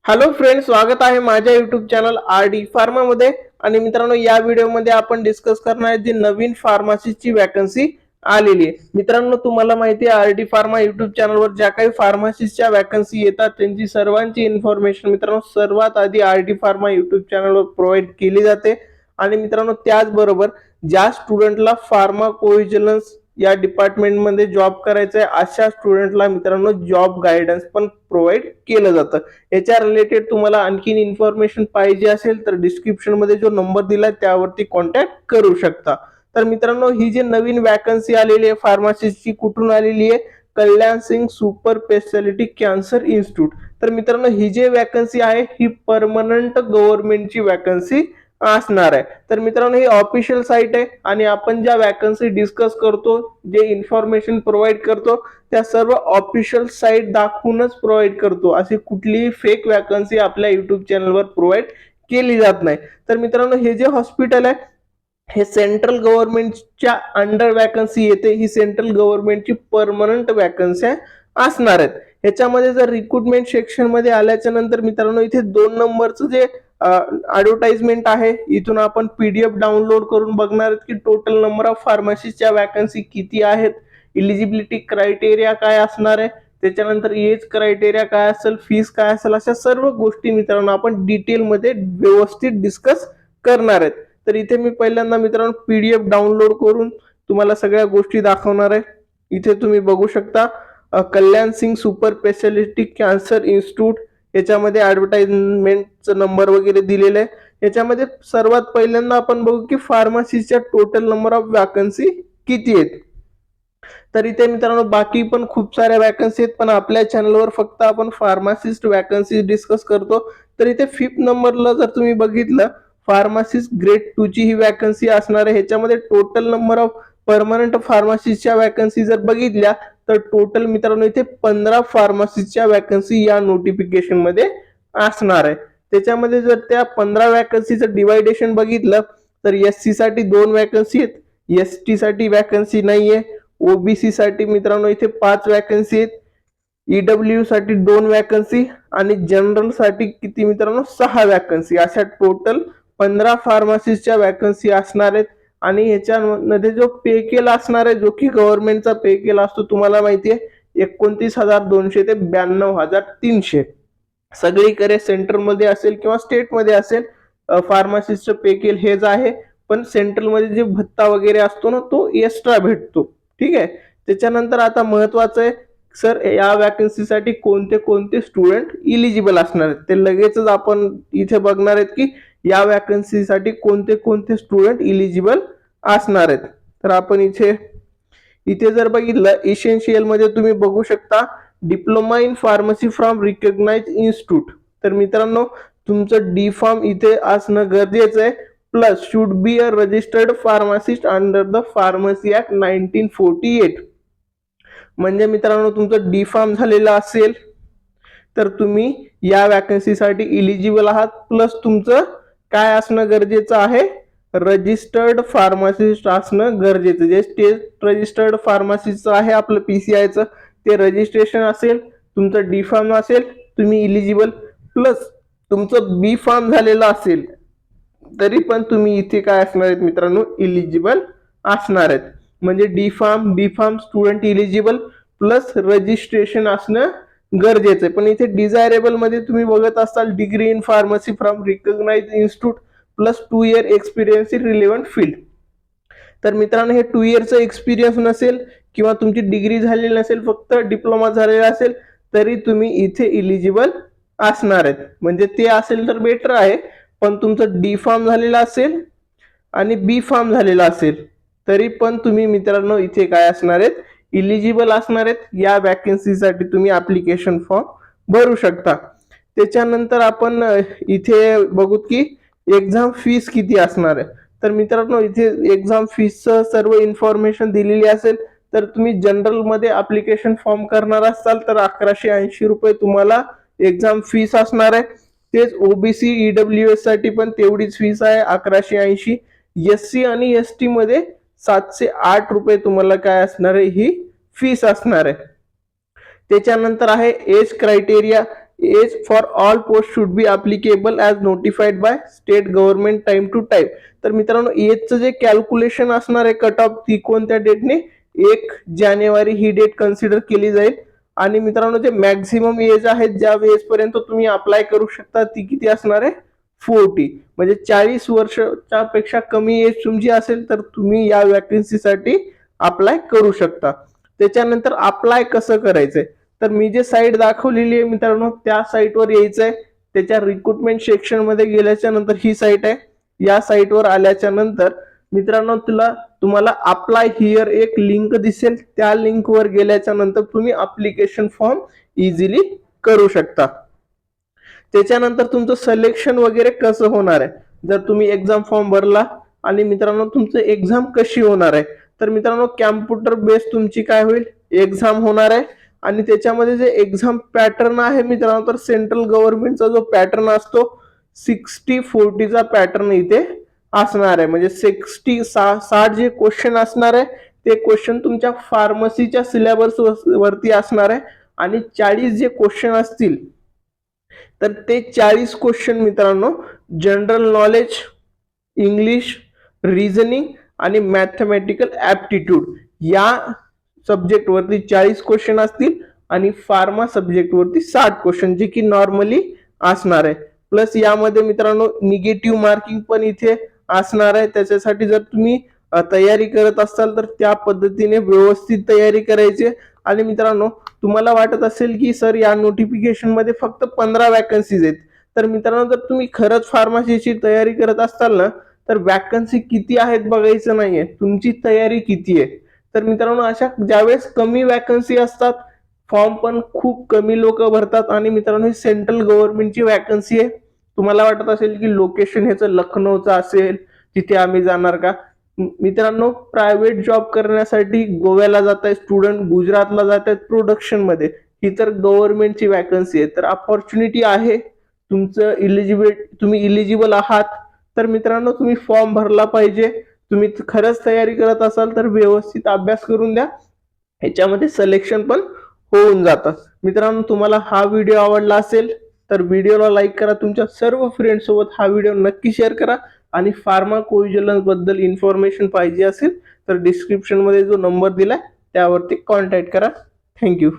Hello friends, स्वागत आहे माझ्या YouTube channel R D pharma मध्ये. आणि मित्रांनो, या व्हिडिओमध्ये आपण डिस्कस करणार आहे जी नवीन फार्मसीची वॅकन्सी आलेली आहे. मित्रांनो, तुम्हाला माहिती आहे आर डी फार्मा युट्यूब चॅनलवर ज्या काही फार्मसीच्या वॅकन्सी येतात त्यांची सर्वांची इन्फॉर्मेशन मित्रांनो सर्वात आधी आर डी फार्मा युट्यूब चॅनलवर प्रोव्हाइड केली जाते. आणि मित्रांनो, त्याचबरोबर ज्या स्टुडंटला फार्माकोव्हिजिलन्स या डिपार्टमेंट मध्ये जॉब करायचा आहे अशा स्टुडंटला मित्रांनो जॉब गायडन्स पण प्रोव्हाइड केलं जातं. याच्या रिलेटेड तुम्हाला आणखीन इन्फॉर्मेशन पाहिजे असेल तर डिस्क्रिप्शन मध्ये जो नंबर दिलाय त्यावरती कॉन्टॅक्ट करू शकता. तर मित्रांनो, ही जी नवीन वॅकन्सी आलेली आहे फार्मसीची कुठून आलेली आहे? Kalyan Singh super speciality cancer institute. तर मित्रांनो, ही जी वॅकन्सी आहे ही परमनंट गव्हर्नमेंटची वॅकन्सी असणार आहे. तर मित्रांनो, ही ऑफिशियल साईट आहे आणि आपण ज्या वॅकन्सी डिस्कस करतो, जे इन्फॉर्मेशन प्रोव्हाइड करतो त्या सर्व ऑफिशियल साईट दाखवूनच प्रोव्हाइड करतो. अशी कुठलीही फेक वॅकन्सी आपल्या युट्यूब चॅनलवर प्रोव्हाइड केली जात नाही. तर मित्रांनो, हे जे हॉस्पिटल आहे हे सेंट्रल गव्हर्नमेंटच्या अंडर वॅकन्सी येते. ही सेंट्रल गव्हर्नमेंटची परमनंट वॅकन्सी असणार आहेत. ह्याच्यामध्ये जर रिक्रुटमेंट सेक्शन मध्ये आल्याच्या नंतर मित्रांनो इथे 2 नंबरचं जे ॲडव्हर्टाइजमेंट आहे इथून आपण पीडीएफ डाउनलोड करून बघणार आहोत की टोटल नंबर ऑफ फार्मसीच्या वॅकन्सी किती आहेत, इलिजिबिलिटी क्रायटेरिया काय असणार आहे, त्याच्यानंतर एज क्रायटेरिया काय असेल, फीस काय असेल, अशा सर्व गोष्टी मित्रांनो आपण डिटेलमध्ये व्यवस्थित डिस्कस करणार आहेत. तर इथे मी पहिल्यांदा मित्रांनो पीडीएफ डाउनलोड करून तुम्हाला सगळ्या गोष्टी दाखवणार आहे. इथे तुम्ही बघू शकता Kalyan Singh super speciality cancer institute, याच्यामध्ये ॲडव्हर्टाइजमेंटचा नंबर वगैरे दिलेला आहे. याच्यामध्ये सर्वात पहिल्यांदा आपण बघू की फार्मसीच्या टोटल नंबर ऑफ वॅकन्सी किती आहेत. तर इथे मित्रांनो बाकी पण खूप साऱ्या वॅकन्सी आहेत, पण आपल्या चॅनलवर फक्त आपण फार्मासिस्ट वॅकन्सी डिस्कस करतो. तर इथे 5th नंबरला जर तुम्ही बघितलं फार्मासिस्ट ग्रेड 2 ची ही वॅकन्सी असणार आहे. ह्याच्यामध्ये टोटल नंबर ऑफ परमनंट फार्मसिस्टच्या वॅकन्सी जर बघितल्या तर टोटल मित्रांनो इथे 15 फार्मसिस्टच्या वॅकन्सी या नोटिफिकेशन मध्ये असणार आहे. त्याच्यामध्ये जर त्या 15 वॅकन्सीचं डिवायडेशन बघितलं तर एससी साठी 2 वॅकन्सी आहेत, एसटी साठी वॅकन्सी नाहीये, ओबीसी साठी मित्रांनो इथे 5 वॅकन्सी आहेत, ईडब्ल्यू साठी 2 वॅकन्सी आणि जनरल साठी किती मित्रांनो 6 वॅकन्सी, अशा टोटल 15 फार्मसिस्टच्या वॅकन्सी असणार आहेत. आणि ह्याच्यामध्ये जो पे केला असणार आहे जो की गव्हर्नमेंटचा पे केला असतो तुम्हाला माहिती आहे 29,200 ते 92,300. सगळीकडे सेंट्रलमध्ये असेल किंवा स्टेटमध्ये असेल फार्मसिस्टचं पे केल हेच आहे. पण सेंट्रलमध्ये जे भत्ता वगैरे असतो ना तो एक्स्ट्रा भेटतो. ठीक आहे. त्याच्यानंतर आता महत्वाचं आहे सर या वॅकन्सीसाठी कोणते कोणते स्टुडंट इलिजिबल असणार आहेत ते लगेचच आपण इथे बघणार आहेत की या वॅकन्सीसाठी कोणते कोणते स्टुडंट इलिजिबल असणार आहेत. तर आपण इथे जर बघितलं इसेन्शियल मध्ये तुम्ही बघू शकता diploma in pharmacy from recognise institute. तर मित्रांनो तुमचं डी फार्म इथे असणं गरजेचं आहे. Plus should be a registered pharmacist under the pharmacy act 1948. म्हणजे मित्रांनो तुमचं डी फार्म झालेलं असेल तर तुम्ही या वॅकन्सीसाठी इलिजिबल आहात. प्लस तुमचं काय असणं गरजेचं आहे, रजिस्टर्ड फार्मासिस्ट असणं गरजेचं. जे स्टेट रजिस्टर्ड फार्मासिस्ट आहे आपलं पीसीआयचं ते रजिस्ट्रेशन असेल, तुमचं डी फार्म असेल तुम्ही इलिजिबल. प्लस तुमचं बी फार्म झालेलं असेल तरी पण तुम्ही इथे काय असणार आहेत मित्रांनो इलिजिबल असणार आहेत. म्हणजे D pharm B pharm student eligible plus registration असणं गरजेचं आहे. पण इथे डिझायरेबल मध्ये तुम्ही बघत असाल degree in pharmacy from recognise institute plus 2 year experience in relevant field. तर मित्रांनो हे 2 इयरचं एक्सपिरियन्स नसेल किंवा तुमची डिग्री झालेली नसेल, फक्त डिप्लोमा झालेला असेल तरी तुम्ही इथे इलिजिबल असणार आहेत. म्हणजे ते असेल तर बेटर आहे. पण तुमचं डी फार्म झालेला असेल आणि बी फार्म झालेला असेल तरी पण तुम्ही मित्रांनो इथे काय असणार आहेत इलिजिबल असणार आहेत. या वॅकन्सीसाठी तुम्ही ऍप्लिकेशन फॉर्म भरू शकता. त्याच्यानंतर आपण इथे बघू की एक्झाम फीस किती असणार आहे. तर मित्रांनो इथे एक्झाम फीसचं सर्व इन्फॉर्मेशन दिलेली असेल. तर तुम्ही जनरल मध्ये ऍप्लिकेशन फॉर्म करणार असाल तर 1180 रुपये तुम्हाला एक्झाम फीस असणार आहे. तेच ओबीसी ईडब्ल्यूएस साठी पण तेवढीच फीस आहे 1180. एससी आणि एसटी मध्ये 708 रुपये तुम्हाला काय असणार आहे ही फीस असणार आहे. त्याच्यानंतर आहे age criteria. Age for all post should be applicable as notified by state government time to time. तर मित्रांनो एजचं जे कॅल्क्युलेशन असणार आहे कट ऑफ ती कोणत्या डेटने 1 जानेवारी ही डेट कन्सिडर केली जाईल. आणि मित्रांनो जे मॅक्झिमम एज आहे ज्या एज पर्यंत तुम्ही अप्लाय करू शकता ती किती असणार आहे 40, म्हणजे 40 वर्षाच्या पेक्षा कमी एज तुमची असेल तर तुम्ही या वॅकन्सीसाठी अप्लाय करू शकता. त्याच्यानंतर अप्लाय कसं करायचंय तर मी जे साईट दाखवलेली आहे मित्रांनो त्या साईटवर यायचंय. त्याच्या रिक्रुटमेंट सेक्शन मध्ये गेल्याच्या नंतर ही साईट आहे. या साईटवर आल्याच्या नंतर मित्रांनो तुम्हाला अप्लाय हिअर एक लिंक दिसेल. त्या लिंकवर गेल्याच्या नंतर तुम्ही अप्लिकेशन फॉर्म इझिली करू शकता. त्याच्यानंतर तुमचं सिलेक्शन वगैरे कसं होणार आहे जर तुम्ही एक्झाम फॉर्म भरला आणि मित्रांनो तुमचं एक्झाम कशी होणार आहे तर मित्रांनो कॅम्प्युटर बेस तुमची काय होईल एक्झाम होणार आहे. आणि त्याच्यामध्ये जे एक्झाम पॅटर्न आहे मित्रांनो तर सेंट्रल गव्हर्नमेंटचा जो पॅटर्न असतो 60-40 चा पॅटर्न इथे असणार आहे. म्हणजे 60 जे क्वेश्चन असणार आहे ते क्वेश्चन तुमच्या फार्मसीच्या सिलेबस वरती असणार आहे. आणि 40 जे क्वेश्चन असतील तर ते 40 क्वेश्चन मित्रांनो जनरल नॉलेज, इंग्लिश, रिझनिंग आणि मॅथमॅटिकल ॲप्टिट्यूड या सब्जेक्ट वरती 40 क्वेश्चन असतील आणि फार्मा सब्जेक्ट वरती 60 क्वेश्चन जे की नॉर्मली असणार आहे. प्लस यामध्ये मित्रांनो निगेटिव्ह मार्किंग पण इथे असणार आहे. त्याच्यासाठी जर तुम्ही तयारी करत असाल तर त्या पद्धतीने व्यवस्थित तयारी करायची. आणि मित्रांनो तुम्हाला वाटत असेल की सर या नोटिफिकेशन मध्ये फक्त 15 वॅकन्सीज आहेत तर मित्रांनो जर तुम्ही खरंच फार्मसीची तयारी करत असाल ना तर वॅकन्सी किती आहेत बघायचं नाहीये तुमची तयारी किती आहे. तर मित्रांनो अशा ज्यावेळेस कमी वॅकन्सी असतात फॉर्म पण खूप कमी लोक भरतात. आणि मित्रांनो ही सेंट्रल गव्हर्नमेंटची वॅकन्सी आहे. तुम्हाला वाटत असेल की लोकेशन ह्याचं लखनौचं असेल तिथे आम्ही जाणार का. मित्रांनो प्रायव्हेट जॉब करण्यासाठी गोव्याला जात आहे स्टुडंट, गुजरातला जात आहेत प्रोडक्शन मध्ये. ही तर गव्हर्नमेंटची वॅकन्सी आहे तर अपॉर्च्युनिटी आहे. तुम्ही इलिजिबल आहात तर मित्रांनो तुम्ही फॉर्म भरला पाहिजे. तुम्ही खरंच तयारी करत असाल तर व्यवस्थित अभ्यास करून द्या. ह्याच्यामध्ये सिलेक्शन पण होऊन जातं. मित्रांनो तुम्हाला हा व्हिडिओ आवडला असेल तर व्हिडिओला लाईक करा. तुमच्या सर्व फ्रेंड्स सोबत हा व्हिडिओ नक्की शेअर करा. आणि फार्माकोव्हिजिलन्स बद्दल इन्फॉर्मेशन पाहिजे असेल तर डिस्क्रिप्शन मध्ये जो नंबर दिलाय त्यावरती कॉन्टॅक्ट करा. थँक्यू.